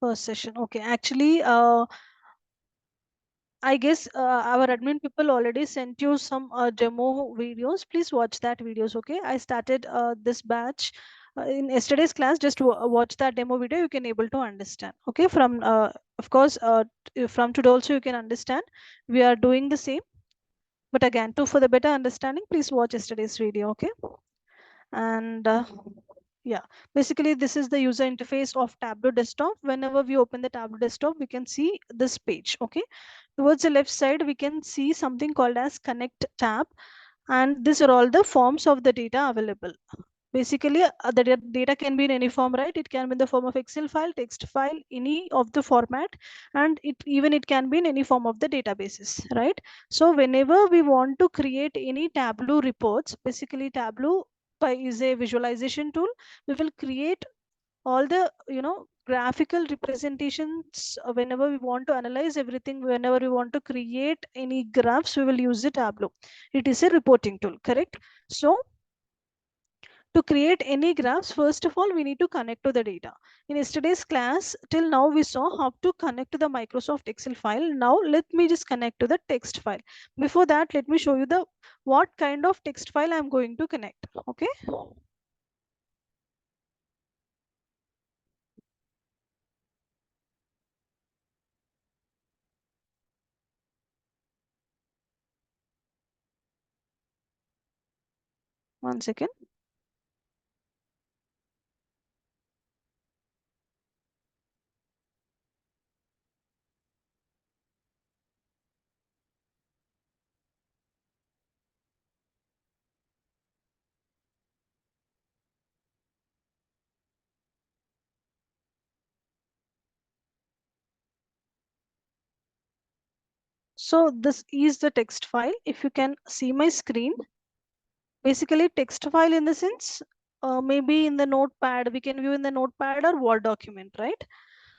First session. Okay. Actually, I guess our admin people already sent you some demo videos. Please watch that videos. Okay. I started this batch in yesterday's class. Just watch that demo video. You can able to understand. Okay. From of course, from today also you can understand. We are doing the same. But again, for the better understanding, please watch yesterday's video. Okay. And yeah, basically this is the user interface of Tableau desktop. Whenever we open the Tableau desktop, we can see this page. Okay, towards the left side we can see something called as connect tab, and these are all the forms of the data available. Basically the data can be in any form, right? It can be in the form of Excel file, text file, any of the format, and it can be in any form of the databases, right? So whenever we want to create any Tableau reports, basically Tableau is a visualization tool. We will create all the graphical representations whenever we want to analyze everything. Whenever we want to create any graphs, we will use the Tableau. It is a reporting tool, correct? So to create any graphs, first of all, we need to connect to the data. In yesterday's class, till now, we saw how to connect to the Microsoft Excel file. Now, let me just connect to the text file. Before that, let me show you the what kind of text file I'm going to connect. Okay. One second. So this is the text file. If you can see my screen, basically text file in the sense, maybe in the notepad, we can view in the notepad or Word document, right?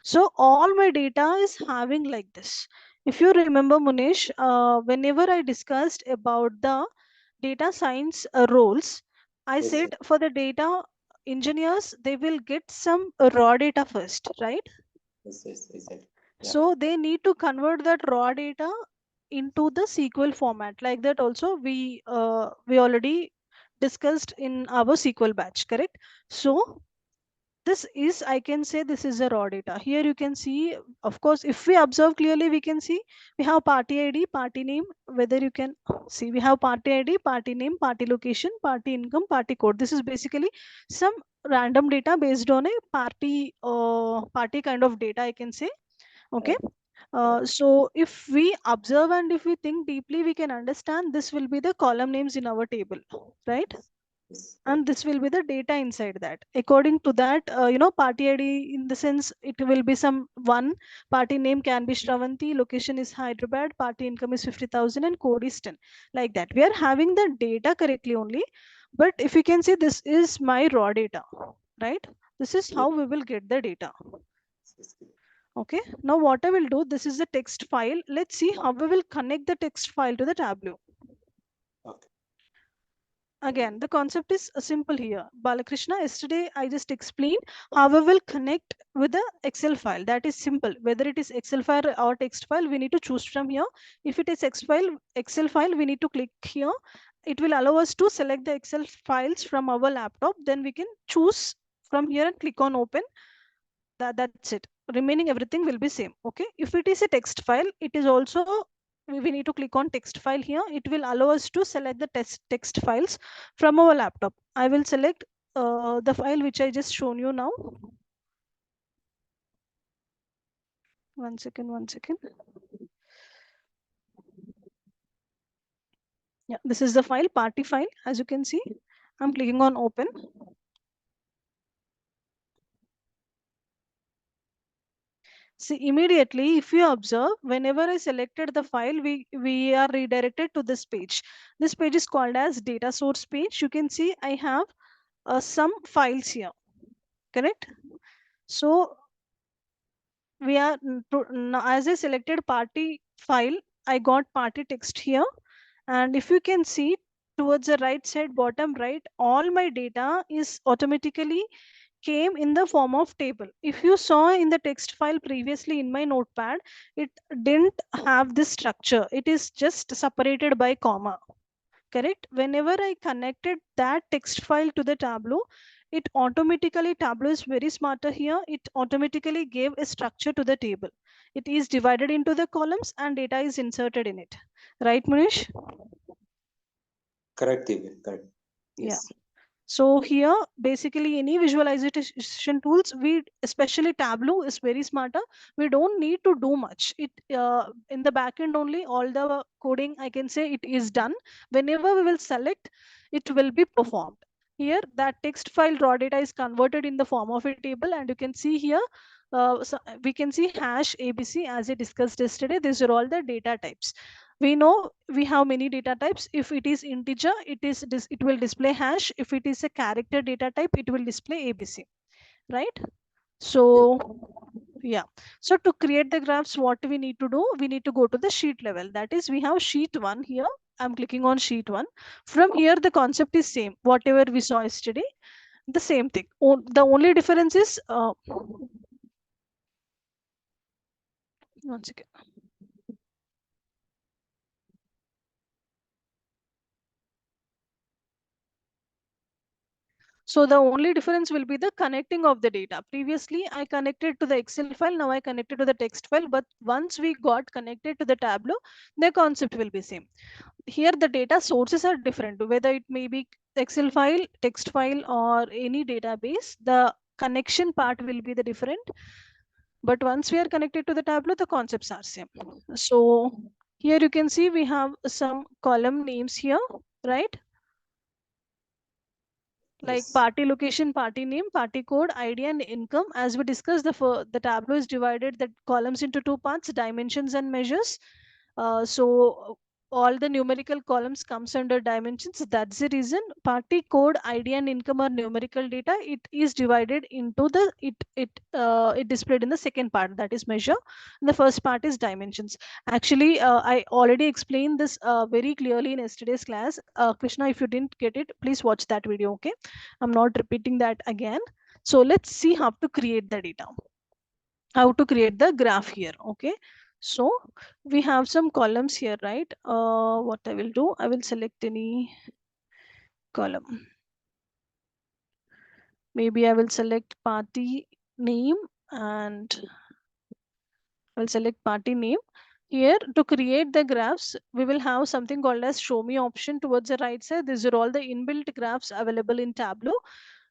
So all my data is having like this. If you remember, Munish, whenever I discussed about the data science roles, I Yes, sir. said for the data engineers, they will get some raw data first, right? Yes, yes, exactly. Yeah. So they need to convert that raw data into the SQL format. Like that also we already discussed in our SQL batch, correct? So this is, I can say this is a raw data. Here you can see, of course, if we observe clearly, we can see we have party ID, party name, whether you can see we have party ID, party name, party location, party income, party code. This is basically some random data based on a party kind of data, I can say. Okay. Right. Right. So if we observe and if we think deeply, we can understand this will be the column names in our table, right? Yes. Yes. Right. And this will be the data inside that. According to that, party ID in the sense it will be some one, party name can be Shravanti, location is Hyderabad, party income is 50,000 and code is 10. Like that. We are having the data correctly only. But if you can see, this is my raw data, right? This is Yes. how we will get the data. Yes. Yes. Okay, now what I will do, this is the text file. Let's see how we will connect the text file to the Tableau. Okay. Again, the concept is simple here. Balakrishna, yesterday I just explained how we will connect with the Excel file. That is simple. Whether it is Excel file or text file, we need to choose from here. If it is Excel file, we need to click here. It will allow us to select the Excel files from our laptop. Then we can choose from here and click on open. That's it. Remaining everything will be same. Okay, if it is a text file, it is also, we need to click on text file here. It will allow us to select the text files from our laptop. I will select the file which I just shown you now. One second, one second. Yeah, this is the file, party file. As you can see, I'm clicking on open. See, immediately, if you observe, whenever I selected the file, we are redirected to this page. This page is called as data source page. You can see I have some files here, correct? So we are as I selected party file, I got party text here. And if you can see towards the right side, bottom right, all my data is automatically came in the form of table. If you saw in the text file previously in my notepad, it didn't have this structure. It is just separated by comma. Correct? Whenever I connected that text file to the Tableau, it automatically, Tableau is very smarter here. It automatically gave a structure to the table. It is divided into the columns and data is inserted in it. Right, Munish? Correct, Divya. Correct. Yeah. Yes. So here, basically any visualization tools, we especially Tableau is very smarter. We don't need to do much. It in the backend only, all the coding I can say it is done. Whenever we will select, it will be performed. Here, that text file raw data is converted in the form of a table, and you can see here. So we can see hash ABC as I discussed yesterday. These are all the data types. We know we have many data types. If it is integer, it will display hash. If it is a character data type, it will display ABC, right? Yes. So yeah, so to create the graphs, what we need to do, we need to go to the sheet level. That is, we have sheet 1 here. I'm clicking on sheet 1. From here the concept is same, whatever we saw yesterday, the same thing. The only difference is one second. So the only difference will be the connecting of the data. Previously, I connected to the Excel file. Now I connected to the text file. But once we got connected to the Tableau, the concept will be same. Here, the data sources are different. Whether it may be Excel file, text file, or any database, the connection part will be the different. But once we are connected to the Tableau, the concepts are same. So here you can see we have some column names here, right? Like Yes. party location, party name, party code, ID, and income. As we discussed, the Tableau is divided the columns into two parts: dimensions and measures. So all the numerical columns comes under dimensions. That's the reason party code, ID, and income are numerical data. It is divided into it displayed in the second part, that is measure. And the first part is dimensions. Actually, I already explained this very clearly in yesterday's class. Krishna, if you didn't get it, please watch that video. Okay, I'm not repeating that again. So let's see how to create the data, how to create the graph here. Okay, so we have some columns here, right? What I will do, I will select any column. Maybe I will select party name, and I'll select party name. Here, to create the graphs, we will have something called as show me option towards the right side. These are all the inbuilt graphs available in Tableau.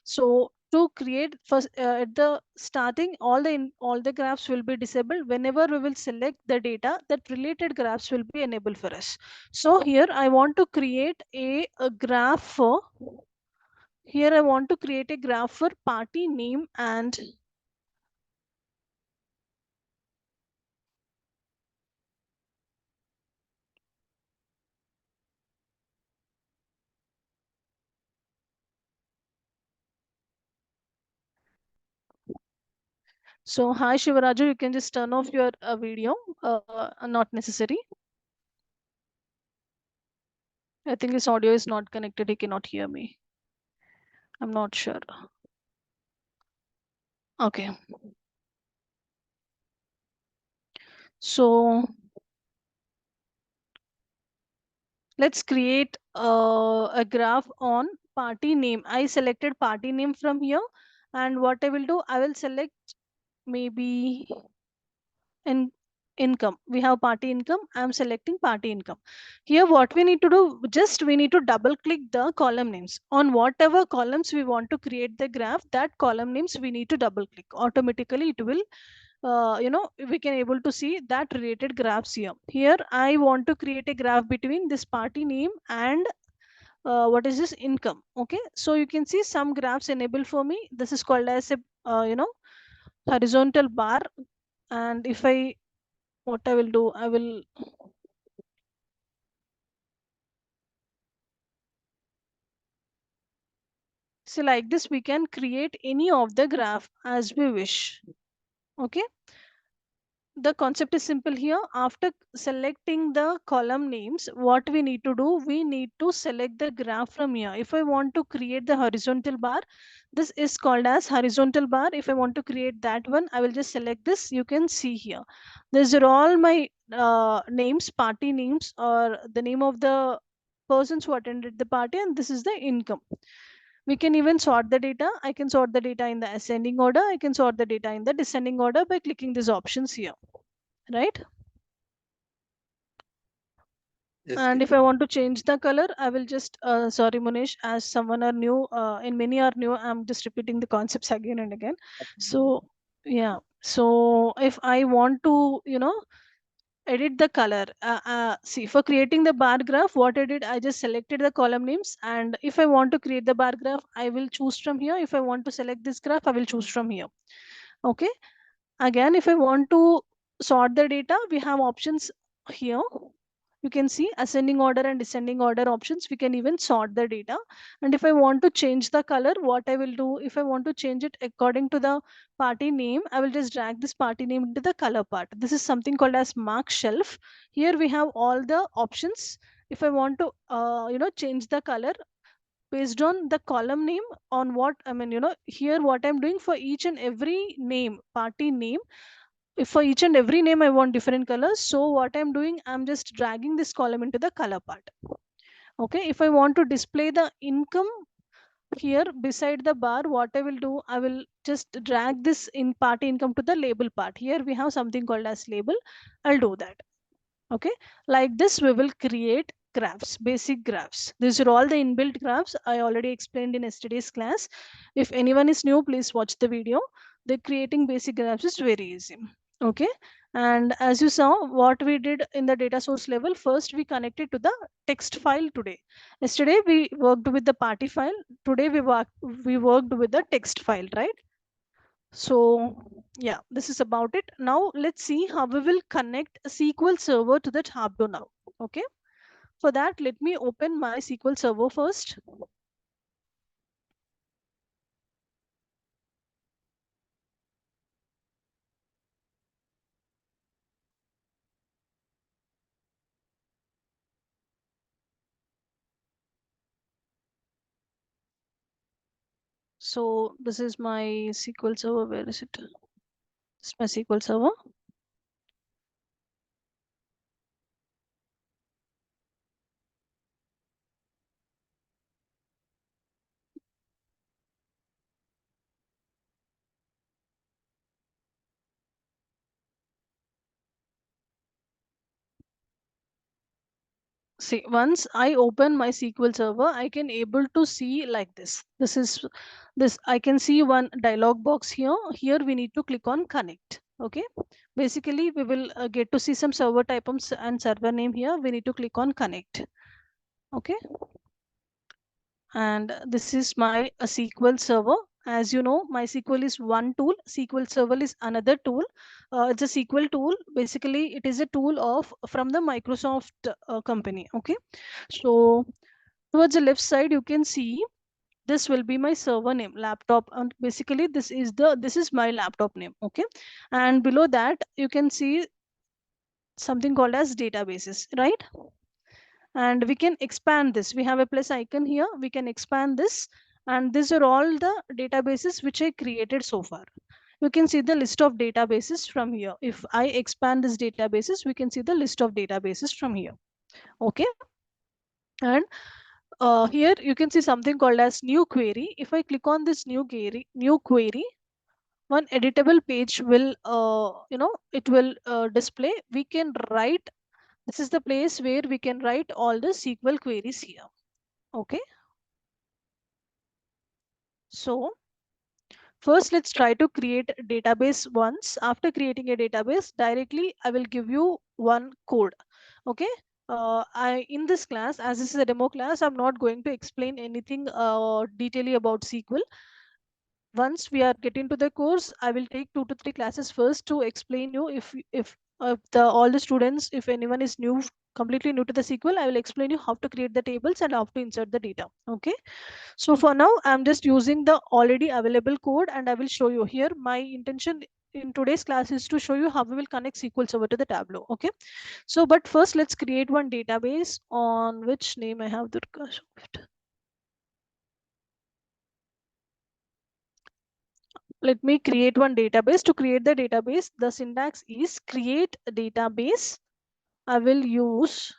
So to create first at the starting, all the graphs will be disabled. Whenever we will select the data, that related graphs will be enabled for us. So here I want to create a graph for, here I want to create a graph for party name. And so hi Shivaraju, you can just turn off your video. Not necessary. I think his audio is not connected. He cannot hear me. I'm not sure. Okay. So let's create a graph on party name. I selected party name from here. And what I will do, I will select maybe in income. We have party income. I'm selecting party income. Here, what we need to do, just we need to double click the column names. On whatever columns we want to create the graph, that column names we need to double click. Automatically, it will we can able to see that related graphs here. Here I want to create a graph between this party name and what is this income. Okay, so you can see some graphs enabled for me. This is called as a horizontal bar. And if I, what I will do, I will see like this. We can create any of the graph as we wish. Okay, the concept is simple here. After selecting the column names, what we need to do, we need to select the graph from here. If I want to create the horizontal bar, this is called as horizontal bar. If I want to create that one, I will just select this. You can see here. These are all my names, party names, or the name of the persons who attended the party, and this is the income. We can even sort the data. I can sort the data in the ascending order. I can sort the data in the descending order by clicking these options here, right? Yes, And if teacher. I want to change the color, I will just, sorry, Munish, as someone are new, and many are new, I'm just repeating the concepts again and again. So, yeah. So if I want to, edit the color, see, for creating the bar graph, what I did, I just selected the column names. And if I want to create the bar graph, I will choose from here. If I want to select this graph, I will choose from here. Okay. Again, if I want to sort the data, we have options here. You can see ascending order and descending order options. We can even sort the data. And if I want to change the color, what I will do, if I want to change it according to the party name, I will just drag this party name into the color part. This is something called as mark shelf. Here we have all the options. If I want to, change the color based on the column name, on what, I mean, here what I'm doing for each and every name, party name, if for each and every name I want different colors, so what I'm doing, I'm just dragging this column into the color part. Okay, if I want to display the income here beside the bar, what I will do, I will just drag this in party income to the label part. Here we have something called as label. I'll do that. Okay, like this we will create graphs, basic graphs. These are all the inbuilt graphs I already explained in yesterday's class. If anyone is new, please watch the video. The creating basic graphs is very easy. Okay, and as you saw, what we did in the data source level, first we connected to the text file. Today, yesterday we worked with the party file. Today we worked with the text file, right? So yeah, this is about it. Now let's see how we will connect a SQL server to the Tableau now. Okay. For that, let me open my SQL server first. So this is my SQL server. Where is it? This is my SQL server. See, once I open my SQL server, I can able to see like this. This I can see one dialog box here. Here we need to click on connect. Okay. Basically, we will get to see some server types and server name here. We need to click on connect. Okay. And this is my SQL server. As you know, MySQL is one tool, SQL Server is another tool. It's a SQL tool. Basically, it is a tool of from the Microsoft company. Okay, so towards the left side, you can see this will be my server name, laptop, and basically this is my laptop name. Okay, and below that you can see something called as databases, right? And we can expand this. We have a plus icon here. We can expand this, and these are all the databases which I created so far. You can see the list of databases from here. If I expand this databases, we can see the list of databases from here. Okay, and here you can see something called as new query. If I click on this new query, one editable page will it will display. We can write, this is the place where we can write all the SQL queries here. Okay, so first let's try to create a database once. After creating a database, directly I will give you one code. Okay, I in this class, as this is a demo class, I'm not going to explain anything detailedly about SQL. Once we are getting to the course, I will take 2 to 3 classes first to explain you. If the all the students, if anyone is new, completely new to the SQL, I will explain you how to create the tables and how to insert the data. Okay, so for now I'm just using the already available code, and I will show you here. My intention in today's class is to show you how we will connect SQL Server to the Tableau. Okay. So, but first let's create one database on which name I have DURGASOFT. Let me create one database. To create the database, the syntax is create a database. I will use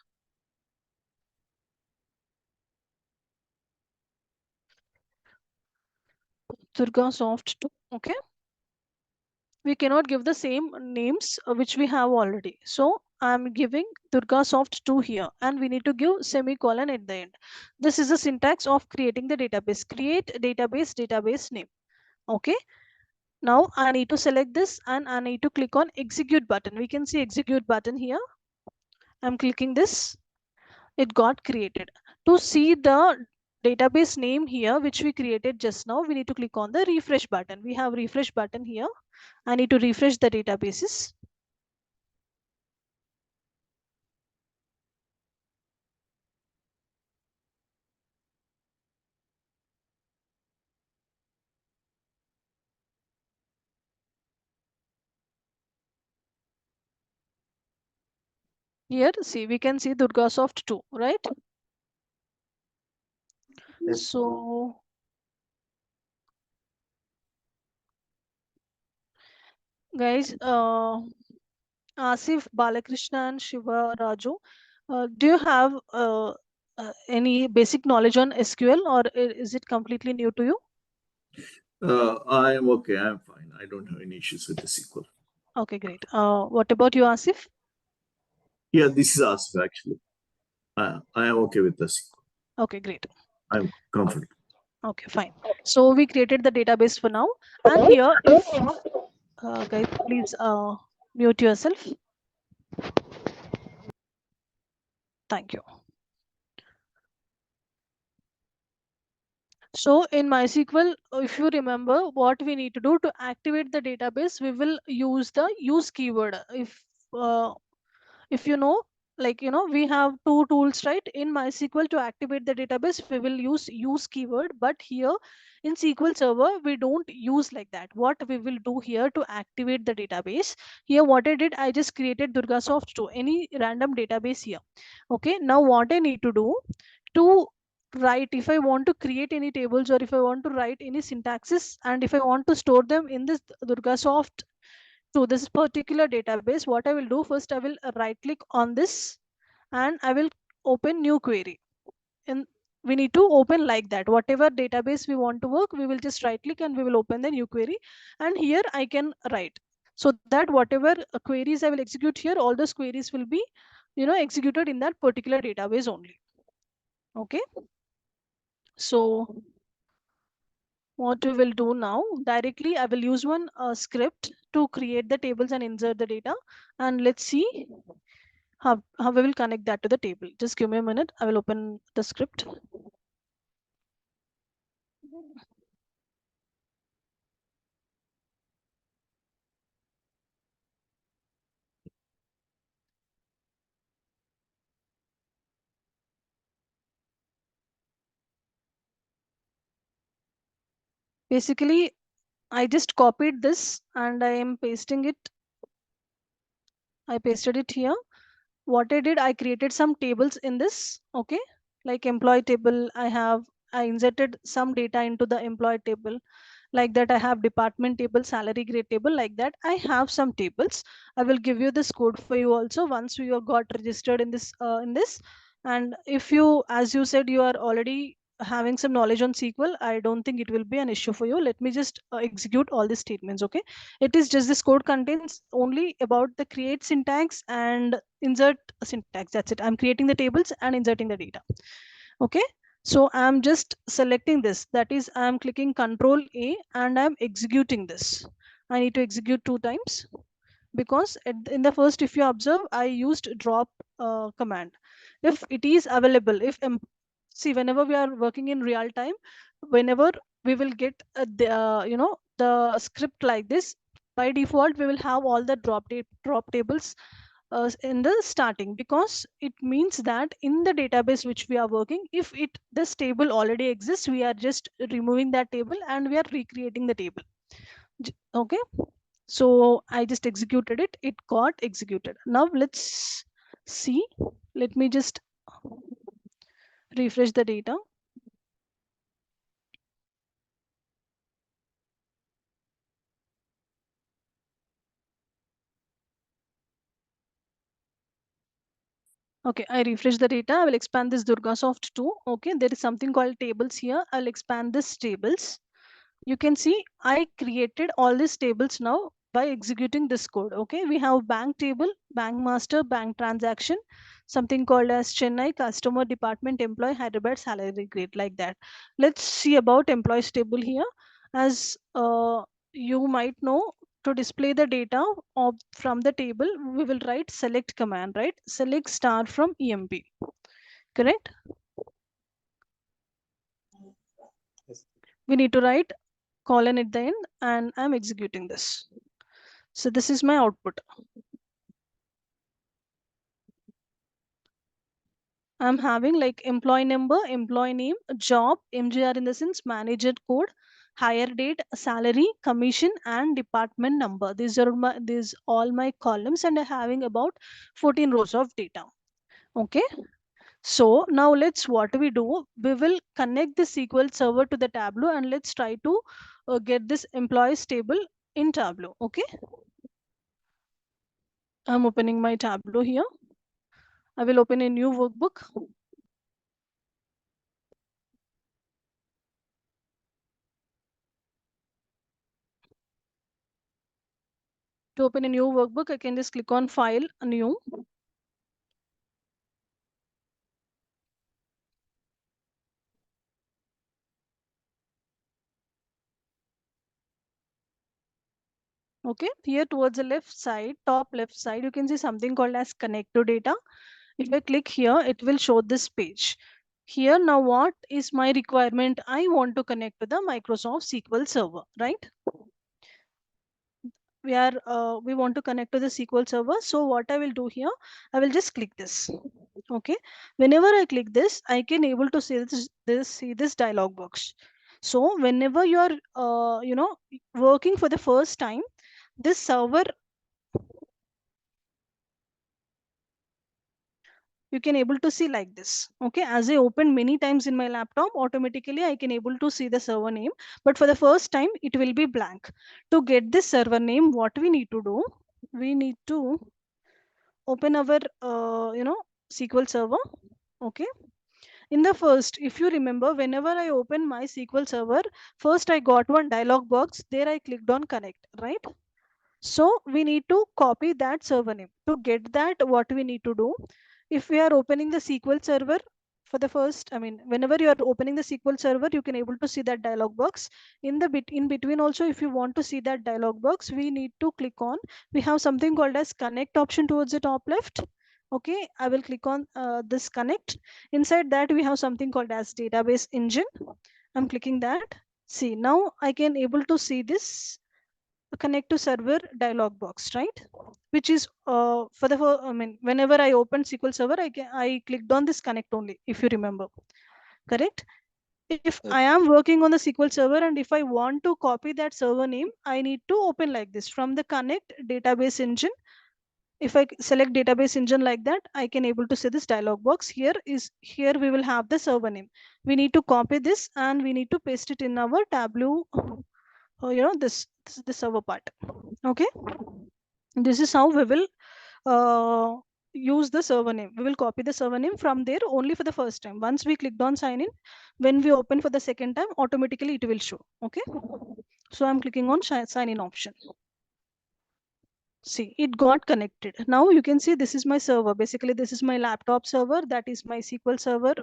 DURGASOFT 2. Okay. We cannot give the same names which we have already. So I'm giving DURGASOFT 2 here, and we need to give semicolon at the end. This is the syntax of creating the database. Create database name. Okay. Now I need to select this and I need to click on execute button. We can see execute button here. I'm clicking this. It got created. To see the database name here, which we created just now, we need to click on the refresh button. We have refresh button here. I need to refresh the databases. Here, see, we can see DURGASOFT 2, right? Yes. So, guys, Asif, Balakrishna, and Shiva Raju, do you have any basic knowledge on SQL, or is it completely new to you? I am okay. I'm fine. I don't have any issues with the SQL. Okay, great. What about you, Asif? Yeah, this is Asif actually. I am okay with the SQL. Okay, great. I'm comfortable. Okay, fine. So we created the database for now. And here, if guys, please mute yourself. Thank you. So in MySQL, if you remember what we need to do to activate the database, we will use the use keyword. If you know, like, you know, we have two tools, right? In MySQL, to activate the database, we will use keyword, but here in SQL Server, we don't use like that. What we will do here to activate the database, here what I did, I just created DURGASOFT 2, any random database here. Okay, now what I need to do to write, if I want to create any tables, or if I want to write any syntaxes, and if I want to store them in this DURGASOFT to this particular database, what I will do first, I will right click on this and I will open new query. And we need to open like that. Whatever database we want to work, we will just right click and we will open the new query. And here I can write, so that whatever queries I will execute here, all those queries will be, you know, executed in that particular database only. Okay. So what we will do now, directly I will use one script to create the tables and insert the data. And let's see how we will connect that to the table. Just give me a minute. I will open the script. Basically, I just copied this and I am pasting it. I pasted it here. What I did, I created some tables in this. Okay, like employee table, I inserted some data into the employee table. Like that, I have department table, salary grade table. Like that, I have some tables. I will give you this code for you also once you have got registered in this. And if you, as you said, you are already having some knowledge on SQL, I don't think it will be an issue for you. Let me just execute all these statements. Okay, it is just, this code contains only about the create syntax and insert syntax. That's it. I'm creating the tables and inserting the data. Okay, so I'm just selecting this, that is I'm clicking Control A and I'm executing this. I need to execute 2 times because in the first, if you observe, I used drop command. If it is available, see, whenever we are working in real time, whenever we will get the script like this, by default we will have all the drop tables in the starting, because it means that in the database which we are working, if this table already exists, we are just removing that table and we are recreating the table. Okay, So I just executed it. It got executed. Now let's see. Let me just refresh the data. Okay, I refresh the data. I will expand this DurgaSoft too. Okay, there is something called tables here. I'll expand this tables. You can see I created all these tables now by executing this code. Okay, we have bank table, bank master, bank transaction, something called as Chennai customer department employee Hyderabad salary grade, like that. Let's see about employees table here. As you might know, to display the data of from the table, we will write select command, right? Select star from EMP, correct? Yes. We need to write colon at the end, and I'm executing this. So this is my output. I'm having like employee number, employee name, job, MGR in the sense manager code, hire date, salary, commission, and department number. These all my columns, and I'm having about 14 rows of data. Okay. So now let's what we do. We will connect the SQL server to the Tableau, and let's try to get this employees table in Tableau. Okay. I'm opening my Tableau here. I will open a new workbook. To open a new workbook, I can just click on File, New. Okay, here towards the left side, top left side, you can see something called as Connect to Data. If I click here, it will show this page. Here now, what is my requirement? I want to connect to the Microsoft SQL Server, right? We want to connect to the SQL Server. So what I will do here, I will just click this. Okay, whenever I click this, I can able to see this dialog box. So whenever you are working for the first time, this server, you can able to see like this. Okay, as I open many times in my laptop, automatically I can able to see the server name, but for the first time it will be blank. To get this server name, what we need to do, we need to open our SQL server. Okay, in the first, if you remember, whenever I open my SQL server, first I got one dialog box, there I clicked on connect, right? So we need to copy that server name. To get that, what we need to do, if we are opening the SQL server for the first, I mean, whenever you are opening the SQL server, you can able to see that dialog box. In between also, if you want to see that dialog box, we need to click on, we have something called as connect option towards the top left. Okay, I will click on this connect. Inside that, we have something called as database engine. I'm clicking that. See, now I can able to see this connect to server dialog box, right? Which is I mean, whenever I open SQL server, I clicked on this connect only, if you remember, correct? If I Yes. am working on the SQL server and if I want to copy that server name, I need to open like this from the connect database engine. If I select database engine like that, I can able to see this dialog box. Here we will have the server name. We need to copy this and we need to paste it in our Tableau, this is the server part. Okay, this is how we will use the server name. We will copy the server name from there only for the first time. Once we clicked on sign in, when we open for the second time, automatically it will show. Okay, so I'm clicking on sign in option. See, it got connected. Now you can see this is my server. Basically, this is my laptop server. That is my SQL server.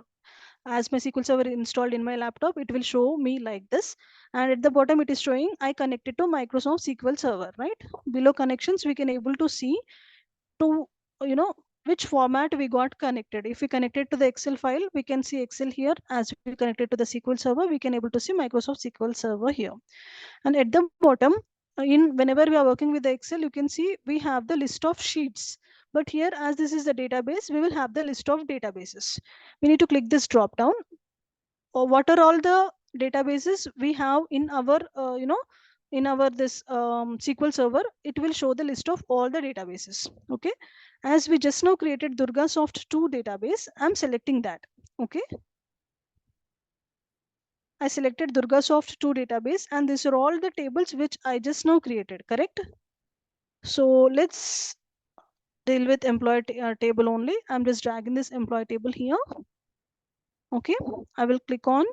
As my SQL server installed in my laptop, it will show me like this. And at the bottom, it is showing I connected to Microsoft SQL server, right? Below connections, we can able to see to, you know, which format we got connected. If we connected to the Excel file, we can see Excel here. As we connected to the SQL server, we can able to see Microsoft SQL server here. And at the bottom, in whenever we are working with the Excel, you can see we have the list of sheets. But here, as this is the database, we will have the list of databases. We need to click this drop down. What are all the databases we have in our in our this SQL server, it will show the list of all the databases. Okay, as we just now created DurgaSoft 2 database, I'm selecting that. Okay, I selected DurgaSoft 2 database, and these are all the tables which I just now created, correct? So let's deal with employee table only. I'm just dragging this employee table here. Okay, I will click on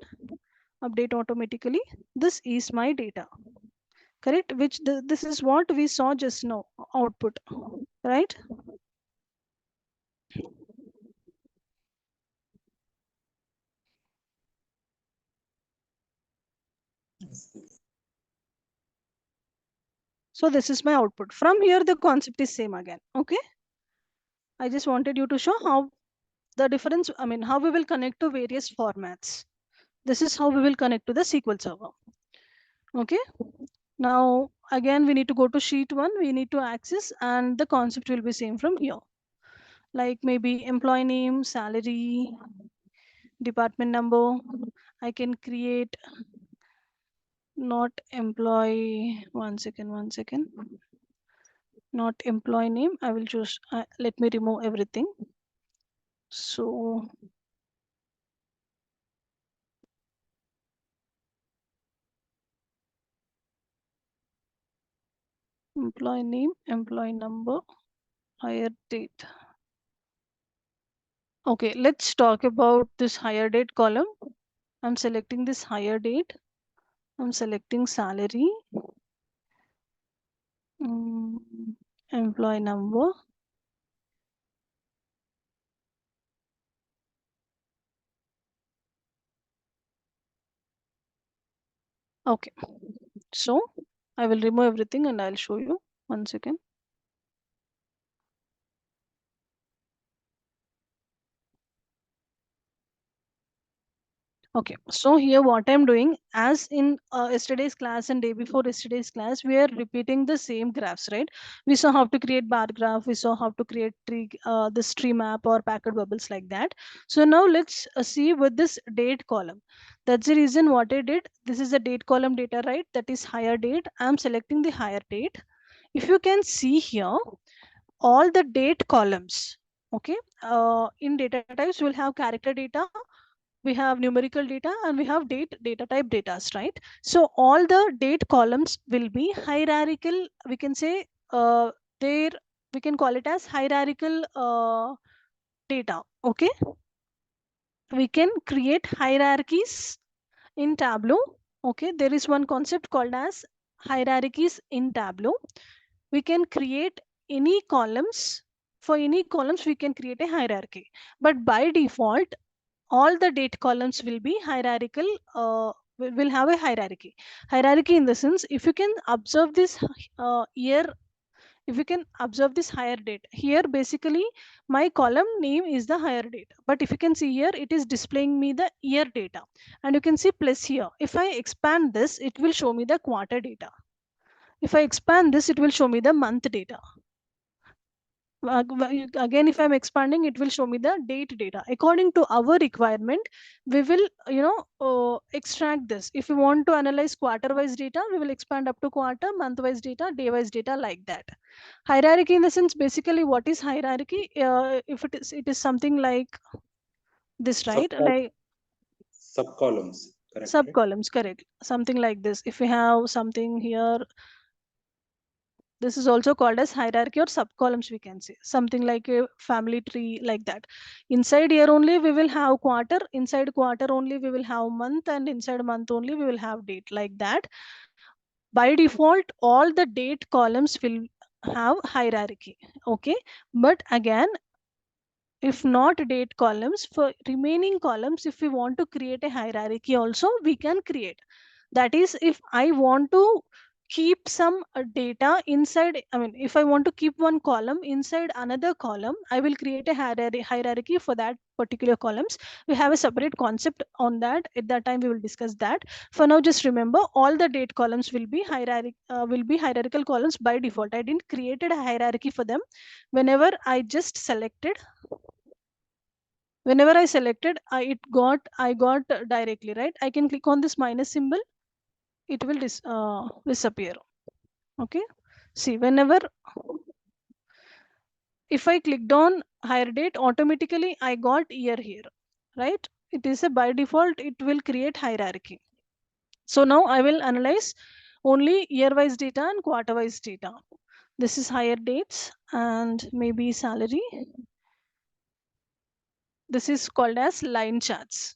update automatically. This is my data, correct? Which this is what we saw just now, output, right? So this is my output. From here, the concept is same again. Okay, I just wanted you to show how the difference, I mean, how we will connect to various formats. This is how we will connect to the SQL server. Okay, now again we need to go to sheet 1, we need to access, and the concept will be same from here, like maybe employee name, salary, department number. I can create not employee, one second, not employee name. I will choose, let me remove everything. So employee name, employee number, hire date. Okay, let's talk about this hire date column. I'm selecting this hire date. I'm selecting salary, employee number. Okay, so I will remove everything and I'll show you. One second. Okay, so here what I'm doing, as in yesterday's class and day before yesterday's class, we are repeating the same graphs, right? We saw how to create bar graph, we saw how to create tree, this tree map or packet bubbles like that. So now let's see with this date column. That's the reason what I did. This is the date column data, right? That is hire date. I'm selecting the hire date. If you can see here, all the date columns, okay, in data types we'll have character data, we have numerical data, and we have data type data, right? So all the date columns will be hierarchical, we can say, there we can call it as hierarchical data. Okay, we can create hierarchies in Tableau. Okay, there is one concept called as hierarchies in Tableau. We can create any columns. For any columns we can create a hierarchy, but by default all the date columns will be hierarchical, will have a hierarchy in the sense, if you can observe this year, if you can observe this hire date here, basically my column name is the hire date, but if you can see here, it is displaying me the year data, and you can see plus here. If I expand this, it will show me the quarter data. If I expand this, it will show me the month data. Again, if I'm expanding, it will show me the date data. According to our requirement, we will, extract this. If we want to analyze quarter wise data, we will expand up to quarter, month wise data, day wise data, like that. Hierarchy in the sense, basically what is hierarchy? If it is something like this, right? Like sub columns, correct? Sub columns, correct, something like this. If we have something here, this is also called as hierarchy or sub columns, we can say, something like a family tree, like that. Inside year only we will have quarter, inside quarter only we will have month, and inside month only we will have date, like that. By default all the date columns will have hierarchy. Okay, but again, if not date columns, for remaining columns, if we want to create a hierarchy also, we can create. That is, if I want to keep some data inside, I mean, if I want to keep one column inside another column, I will create a hierarchy for that particular columns. We have a separate concept on that. At that time we will discuss that. For now, just remember, all the date columns will be hierarchical columns by default. I didn't created a hierarchy for them. Whenever I selected, I got directly, right? I can click on this minus symbol, it will disappear. Okay, see, whenever if I clicked on hire date, automatically I got year here, right? It is a by default, it will create hierarchy. So now I will analyze only year wise data and quarter wise data. This is hire dates and maybe salary. This is called as line charts.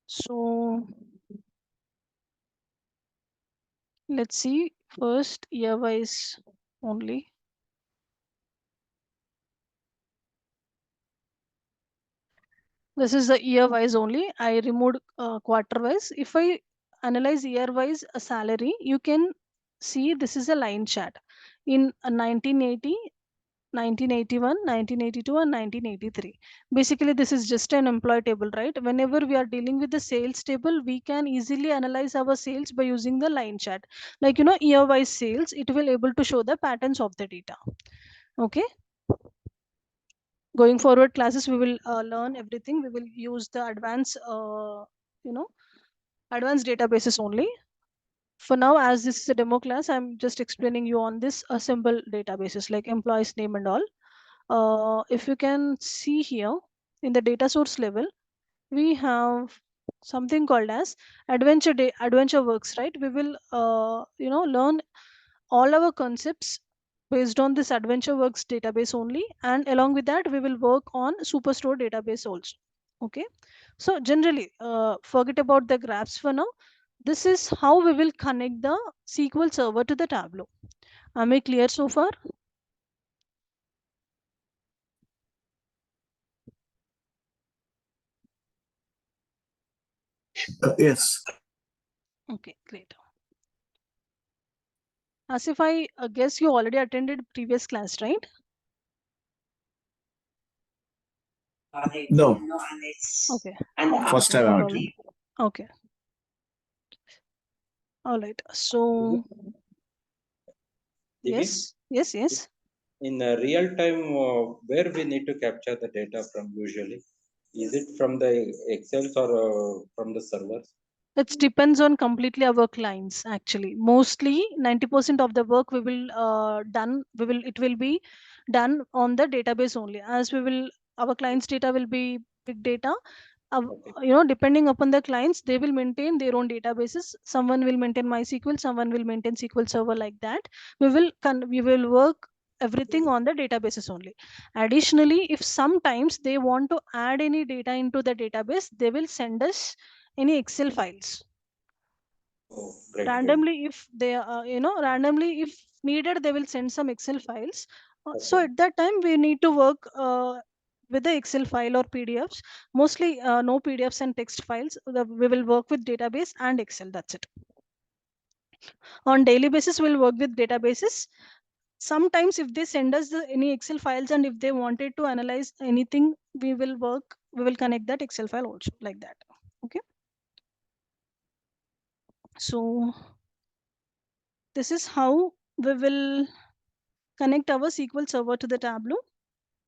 So let's see first year wise only. This is the year wise only. I removed quarter wise. If I analyze year wise a salary, you can see this is a line chart. In 1980, 1981, 1982, and 1983. Basically, this is just an employee table, right? Whenever we are dealing with the sales table, we can easily analyze our sales by using the line chart. Like, year-wise sales, it will able to show the patterns of the data. Okay. Going forward classes, we will learn everything. We will use the advanced databases only. For now, as this is a demo class, I'm just explaining you on this simple databases like employees name and all. If you can see here in the data source level, we have something called as adventure works, right? We will learn all our concepts based on this adventure works database only, and along with that we will work on superstore database also. Okay, so generally forget about the graphs for now. This is how we will connect the SQL server to the Tableau. Am I clear so far? Yes. Okay, great. As if I guess you already attended previous class, right? No. Okay. First time No I problem. Okay. All right. So Divya, yes. in real time, where we need to capture the data from usually? Is it from the Excels or from the servers? It depends on completely our clients actually. Mostly 90% of the work we will it will be done on the database only, as our clients data will be big data. Okay. Depending upon the clients, they will maintain their own databases. Someone will maintain MySQL, someone will maintain SQL Server, like that. We will work everything on the databases only. Additionally, if sometimes they want to add any data into the database, they will send us any Excel files Oh, great. randomly. If they randomly if needed, they will send some Excel files. So Okay. at that time we need to work with the Excel file or PDFs. Mostly no PDFs and text files. We will work with database and Excel, that's it. On daily basis we'll work with databases. Sometimes if they send us any Excel files, and if they wanted to analyze anything, we will connect that Excel file also, like that. Okay, so this is how we will connect our SQL server to the Tableau.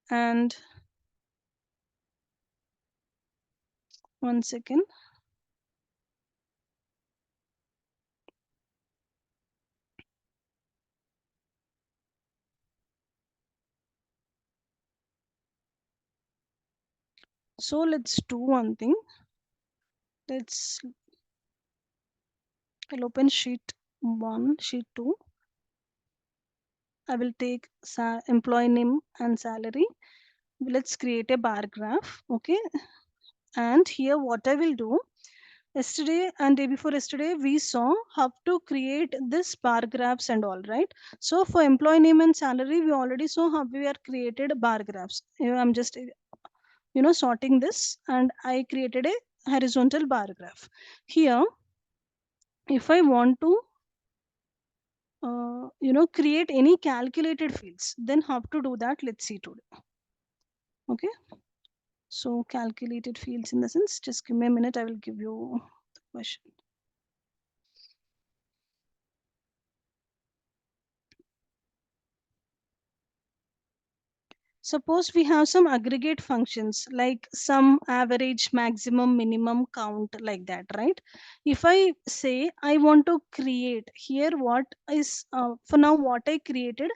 And one second. So let's do one thing. I'll open sheet 1, sheet 2. I will take employee name and salary. Let's create a bar graph. Okay, and here what I will do, yesterday and day before yesterday we saw how to create this bar graphs and all, right? So for employee name and salary, we already saw how we are created bar graphs. I'm just sorting this, and I created a horizontal bar graph. Here if I want to create any calculated fields, then how to do that, let's see today. Okay, So calculated fields in the sense, just give me a minute, I will give you the question. Suppose we have some aggregate functions like sum, average, maximum, minimum, count, like that, right? If I say I want to create here, what is for now what I created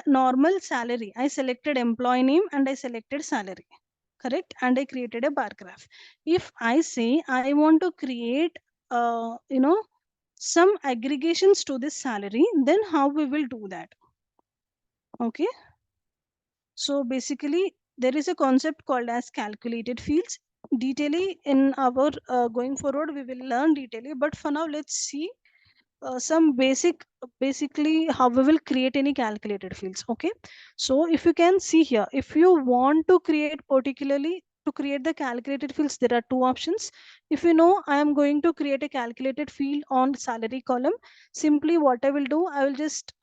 normal salary. I selected employee name and I selected salary, correct? And I created a bar graph. If I say I want to create, some aggregations to this salary, then how we will do that? Okay. So basically, there is a concept called as calculated fields. Detailing in our going forward, we will learn detailing. But for now, let's see some basically how we will create any calculated fields. Okay. So if you can see here, if you want to create particularly to create the calculated fields, there are two options. If you know I am going to create a calculated field on salary column, simply what I will do, I will just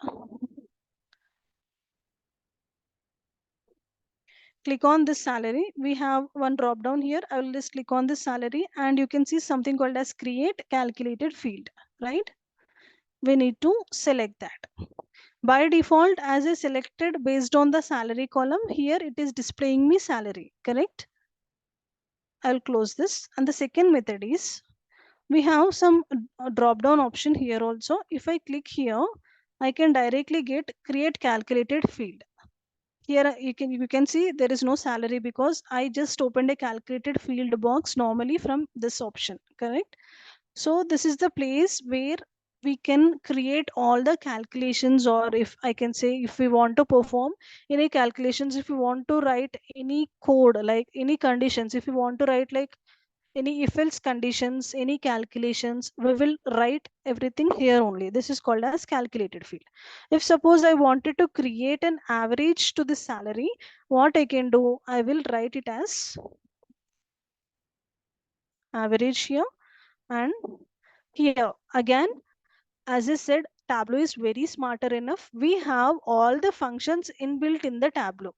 click on this salary. We have one drop down here. I will just click on this salary and you can see something called as create calculated field, right? We need to select that. By default, as I selected based on the salary column, here it is displaying me salary, correct? I'll close this. And the second method is we have some drop down option here also. If I click here, I can directly get create calculated field. Here you can see there is no salary because I just opened a calculated field box normally from this option, correct? So this is the place where we can create all the calculations, or if I can say if we want to perform any calculations, if we want to write any code like any conditions, if we want to write like any if else conditions, any calculations, we will write everything here only. This is called as calculated field. If suppose I wanted to create an average to the salary, what I can do, I will write it as average here. And here again, as I said, Tableau is very smarter enough. We have all the functions inbuilt in the Tableau.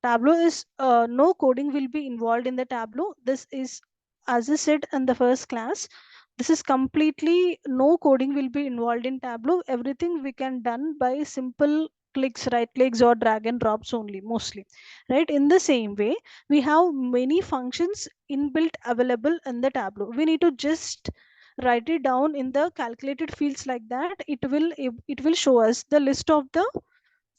Tableau is no coding will be involved in the Tableau. This is, as I said in the first class, this is completely no coding will be involved in Tableau. Everything we can done by simple clicks, right clicks or drag and drops only mostly, right? In the same way, we have many functions inbuilt available in the Tableau. We need to just write it down in the calculated fields like that. It will show us the list of the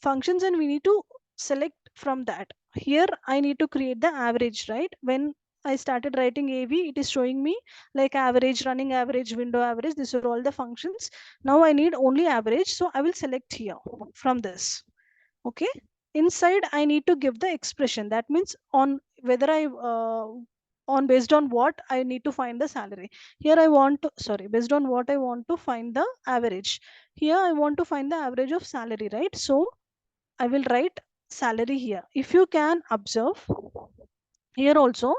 functions and we need to select from that. Here I need to create the average, right? When I started writing AV, it is showing me like average, running average, window average. These are all the functions. Now I need only average. So I will select here from this. Okay. Inside I need to give the expression. That means on whether on based on what I need to find the salary. Here I want to, sorry, based on what I want to find the average. Here I want to find the average of salary, right? So I will write salary here. If you can observe here also,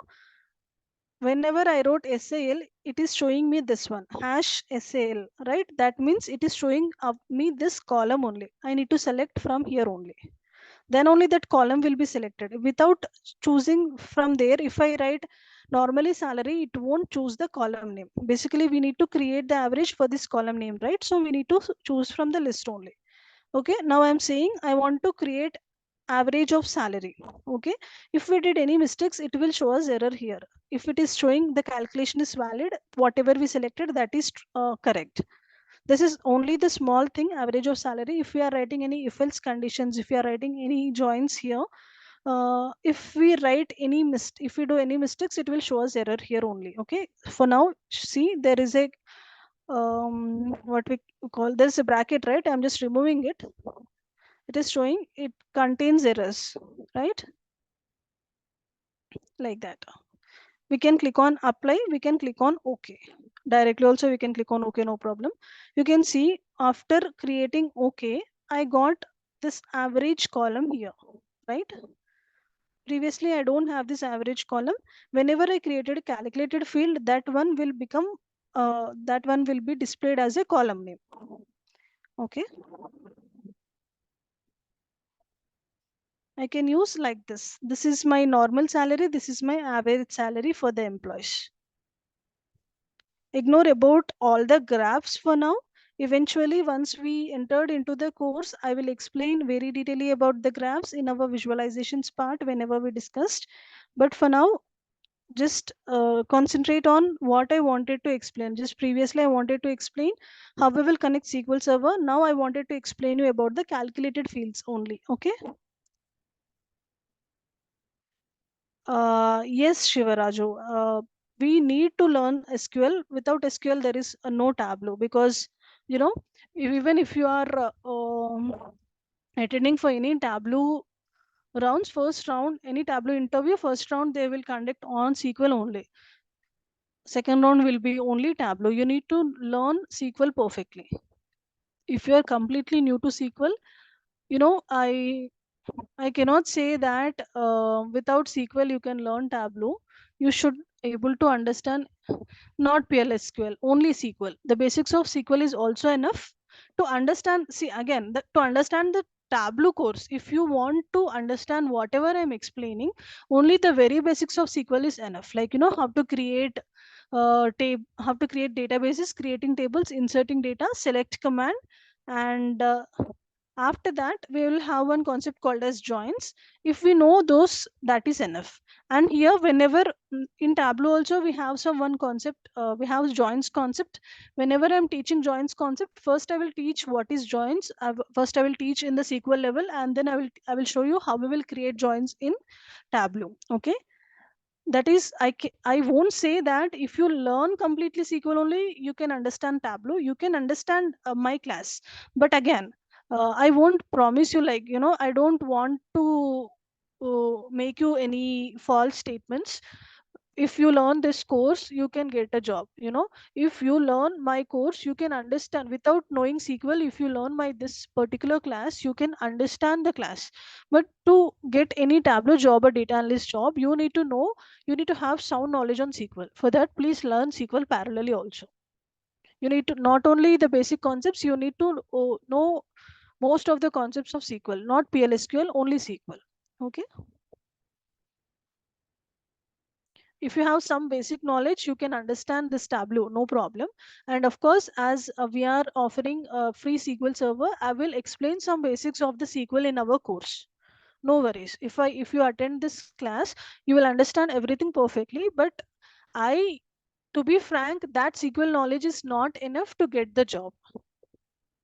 whenever I wrote SAL, it is showing me this one hash SAL, right? That means it is showing up me this column only. I need to select from here only. Then only that column will be selected. Without choosing from there, if I write normally salary, it won't choose the column name. Basically, we need to create the average for this column name, right? So we need to choose from the list only. Okay, now I'm saying I want to create average of salary. Okay, if we did any mistakes, it will show us error here. If it is showing the calculation is valid, whatever we selected, that is correct. This is only the small thing, average of salary. If we are writing any if else conditions, if we are writing any joins here, if we write any if we do any mistakes, it will show us error here only. Okay, for now, see there is a what we call, there's a bracket, right? I'm just removing it. It is showing it contains errors, right? Like that. We can click on apply, we can click on OK. Directly also we can click on OK, no problem. You can see after creating OK, I got this average column here, right? Previously I don't have this average column. Whenever I created a calculated field, that one will become that one will be displayed as a column name. Okay. I can use like this. This is my normal salary. This is my average salary for the employees. Ignore about all the graphs for now. Eventually, once we entered into the course, I will explain very detailedly about the graphs in our visualizations part whenever we discussed. But for now, just concentrate on what I wanted to explain. Just previously, I wanted to explain how we will connect SQL Server. Now I wanted to explain you about the calculated fields only. Okay. Yes, Shivaraju. We need to learn SQL. Without SQL, there is no Tableau because, you know, even if you are attending for any Tableau rounds, first round, any Tableau interview, first round they will conduct on SQL only. Second round will be only Tableau. You need to learn SQL perfectly. If you are completely new to SQL, you know, I cannot say that without SQL you can learn Tableau. You should able to understand not PLSQL, only SQL. The basics of SQL is also enough to understand. See again, to understand the Tableau course, if you want to understand whatever I'm explaining, only the very basics of SQL is enough. Like how to create how to create databases, creating tables, inserting data, select command, and after that we will have one concept called as joins. If we know those, that is enough. And here whenever in Tableau also we have some one concept, we have joins concept. Whenever I'm teaching joins concept, first I will teach what is joins. First I will teach in the SQL level, and then I will show you how we will create joins in Tableau. Okay. That is, I won't say that if you learn completely SQL only you can understand Tableau, you can understand my class. But again, I won't promise you, like I don't want to make you any false statements. If you learn this course you can get a job. If you learn my course you can understand without knowing SQL. If you learn my this particular class you can understand the class. But to get any Tableau job or data analyst job, you need to know, you need to have sound knowledge on SQL. For that, please learn SQL parallelly also. You need to not only the basic concepts, you need to know most of the concepts of SQL, not PLSQL, only SQL. Okay. If you have some basic knowledge you can understand this Tableau, no problem. And of course, as we are offering a free SQL server, I will explain some basics of the SQL in our course. No worries. If you attend this class you will understand everything perfectly. But I to be frank, that SQL knowledge is not enough to get the job.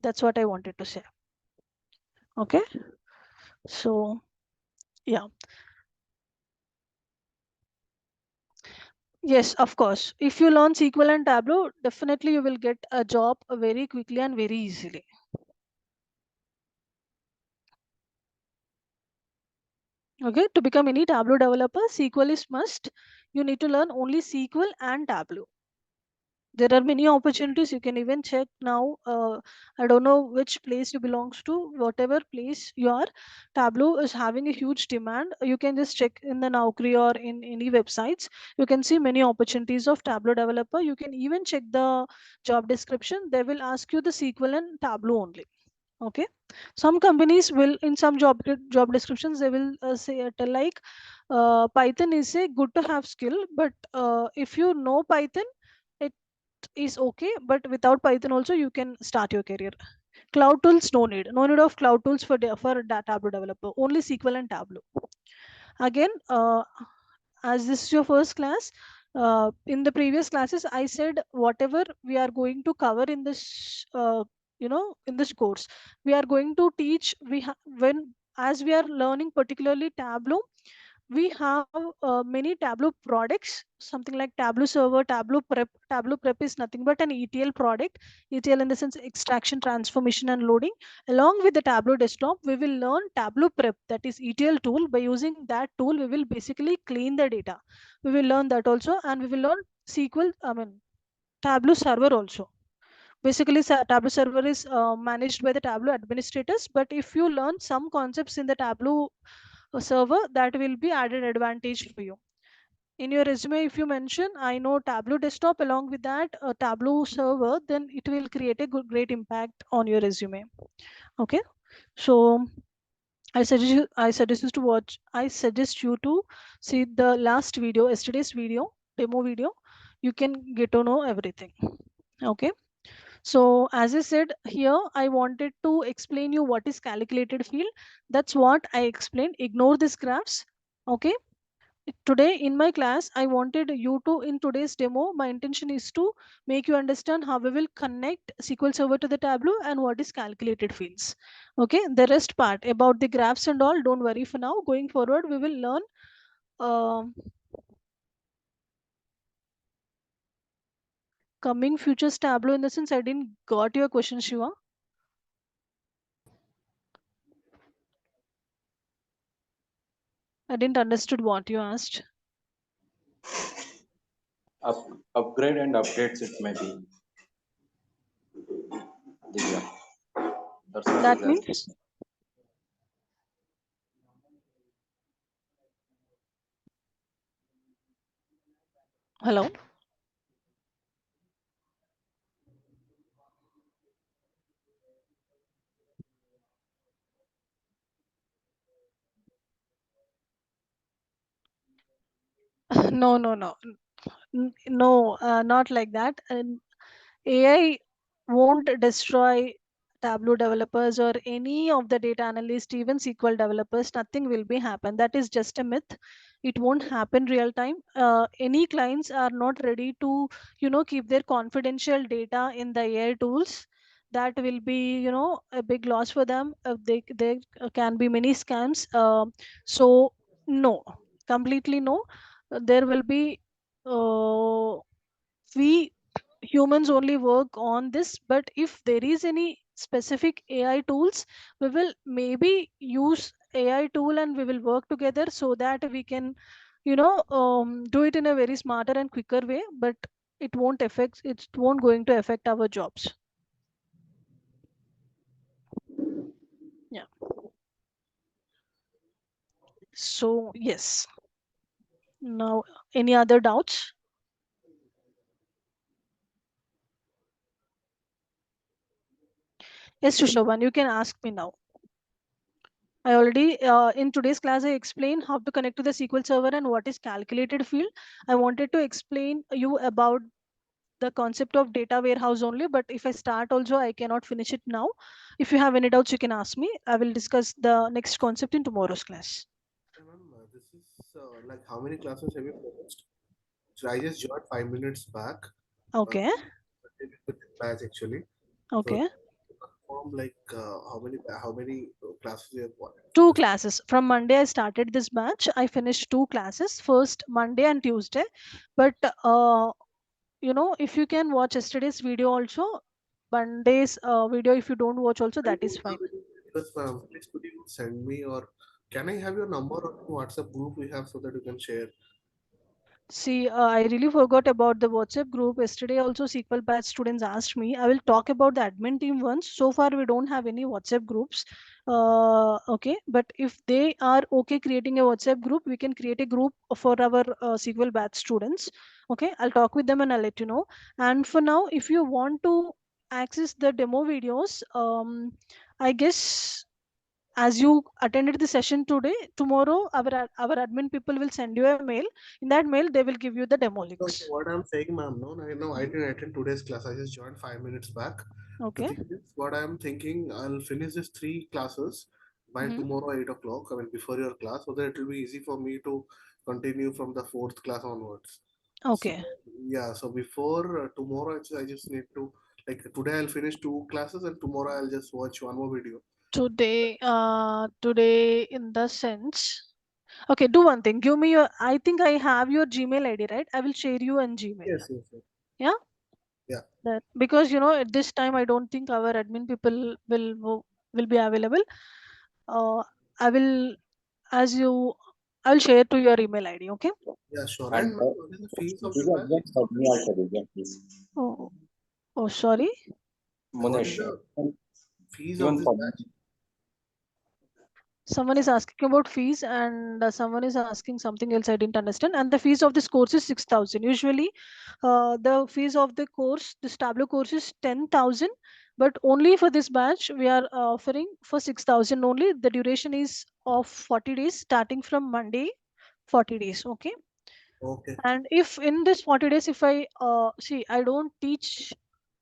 That's what I wanted to say. Okay. So yeah. Yes, of course. If you learn SQL and Tableau, definitely you will get a job very quickly and very easily. Okay, to become any Tableau developer, SQL is must. You need to learn only SQL and Tableau. There are many opportunities. You can even check now. I don't know which place you belongs to. Whatever place you are, Tableau is having a huge demand. You can just check in the Naukri or in any websites. You can see many opportunities of Tableau developer. You can even check the job description. They will ask you the SQL and Tableau only. Okay. Some companies will, in some job descriptions they will say tell like Python is a good to have skill, but if you know Python it is okay, but without Python also you can start your career. Cloud tools, no need of cloud tools for Tableau developer, only SQL and Tableau. Again, as this is your first class, in the previous classes I said whatever we are going to cover in this in this course, we are going to teach. When as we are learning particularly Tableau, we have many Tableau products, something like Tableau server, Tableau prep. Tableau prep is nothing but an ETL product. ETL in the sense extraction, transformation and loading. Along with the Tableau desktop we will learn Tableau prep, that is ETL tool. By using that tool we will basically clean the data. We will learn that also, and we will learn SQL, I mean Tableau server also. Basically Tableau server is managed by the Tableau administrators, but if you learn some concepts in the Tableau server, that will be added advantage for you. In your resume if you mention I know Tableau desktop along with that Tableau server, then it will create a great impact on your resume. Okay. So I suggest you to watch. I suggest you to see the last video, yesterday's video, demo video. You can get to know everything. Okay. So as I said here, I wanted to explain you what is calculated field. That's what I explained. Ignore these graphs. Okay. Today in my class, I wanted you to, in today's demo, my intention is to make you understand how we will connect SQL Server to the Tableau and what is calculated fields. Okay. The rest part about the graphs and all, don't worry for now. Going forward, we will learn um coming futures Tableau. In the sense, I didn't got your question, Shiva. I didn't understood what you asked. Upgrade and updates it may be. Divya. That's what That he's asking. means, hello. No, no, no. No, not like that. And AI won't destroy Tableau developers or any of the data analysts, even SQL developers. Nothing will be happen. That is just a myth. It won't happen real time. Any clients are not ready to, keep their confidential data in the AI tools. That will be, a big loss for them. There can be many scams. So no, completely no. There will be. We humans only work on this, but if there is any specific AI tools, we will maybe use AI tool and we will work together so that we can do it in a very smarter and quicker way, but it won't going to affect our jobs. Yeah. So yes, now any other doubts? Yes, Shushoban, you can ask me now. I already, in today's class, I explained how to connect to the SQL Server and what is calculated field. I wanted to explain you about the concept of data warehouse only, but if I start also, I cannot finish it now. If you have any doubts, you can ask me. I will discuss the next concept in tomorrow's class. Hey, ma'am, this is like how many classes have you finished? So I just joined 5 minutes back. Uh, Okay. with the batch actually. So Okay. confirm like how many classes you have Two finished? classes. From Monday, I started this batch. I finished two classes, first Monday and Tuesday. But, if you can watch yesterday's video also, Monday's video, if you don't watch also, I that don't is fine. have any videos, ma'am. Please could you send me or can I have your number or WhatsApp group we have so that you can share? See, I really forgot about the WhatsApp group. Yesterday, also SQL batch students asked me. I will talk about the admin team once. So far, we don't have any WhatsApp groups. Okay, but if they are okay creating a WhatsApp group, we can create a group for our SQL batch students. Okay, I'll talk with them and I'll let you know. And for now, if you want to access the demo videos, I guess as you attended the session today, tomorrow our admin people will send you a mail. In that mail, they will give you the demo No, so links. what I'm saying, ma'am, no, no, I didn't attend today's class. I just joined 5 minutes back. The Okay. thing is, what I'm thinking, I'll finish these three classes by Hmm. tomorrow 8 o'clock. I mean, before your class, so that it will be easy for me to continue from the fourth class onwards. So Okay. yeah, so before tomorrow, actually, I just need to like today I'll finish two classes and tomorrow I'll just watch one more video. Today in the sense, okay, do one thing, give me your, I think I have your Gmail ID, right? I will share you on Gmail. Yes, yes, yes. Yeah. Yeah, That, because at this time I don't think our admin people will be available. uh, I will, as you, I'll share to your email ID. Okay. yeah, sure. And And ma'am, what is the fees of the Divya, batch? even for me also, Divya, please. Oh, oh, sorry. What is Munesh, the fees of even this for batch? me. Someone is asking about fees, and someone is asking something else I didn't understand. And the fees of this course is 6,000. Usually, the fees of the course, this Tableau course is 10,000. but only for this batch we are offering for 6,000 only. The duration is of 40 days, starting from Monday, 40 days. Okay. Okay. And if in this 40 days, if I see, I don't teach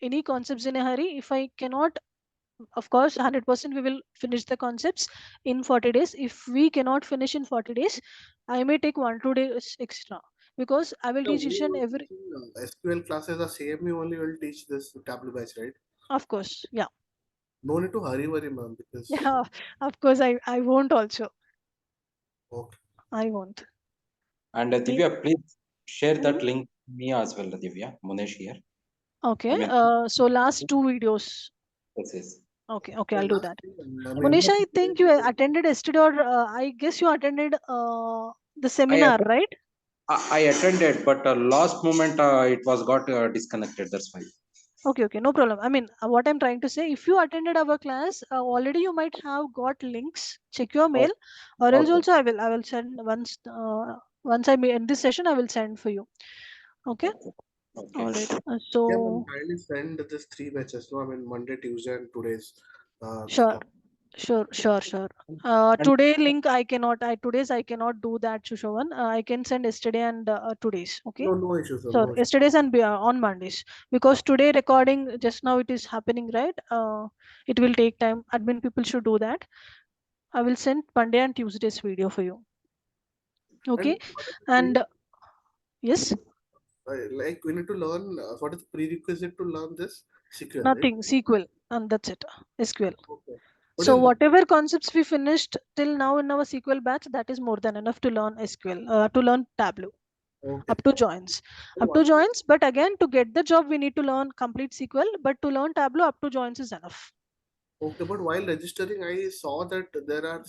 any concepts in a hurry. If I cannot, of course, 100% we will finish the concepts in 40 days. If we cannot finish in 40 days, I may take 1 2 days extra, because I will The teach way each you and are every. teaching SQL classes are same, you only will teach this Tableau batch, right? Of course, yeah. No need to hurry, worry, ma'am, because Yeah, of course, I won't also. okay. I won't. And Me. Divya, please share that Mhm. link to me as well, Divya. Munesh here. I Okay. mean, So last two videos. this is. Okay, The I'll do last that. thing, Monisha, I membership think link you is attended yesterday, or I guess you attended the I seminar, right? I attended, but last moment it was got disconnected. That's why. Okay, no problem. I mean, what I'm trying to say, if you attended our class, already you might have got links. Check your Oh, mail, or else okay. also I will send once I end this session, I will send for you. Okay. Okay. Okay. All right. yeah, ma'am, So kindly send this three batches. No, I mean Monday, Tuesday, and today's sure. class. Sure. And Today link I cannot. Today's I cannot do that, Shushovan. I can send yesterday and today's. Okay. No, no issues, sir. So No issues. yesterday's and on Mondays, because today recording just now it is happening, right? It will take time. Admin people should do that. I will send Monday and Tuesday's video for you. And Okay. what is the And yes, like we need to learn what is the prerequisite to learn this SQL, right? nothing SQL, and that's it. SQL. Okay. What So is whatever concepts we finished till now in our SQL batch, that is more than enough to learn SQL, to learn Tableau okay? up to joins, So up to one joins. But again, to get the job, we need to learn complete SQL. But to learn Tableau up to joins is enough. okay, but while registering, I saw that there are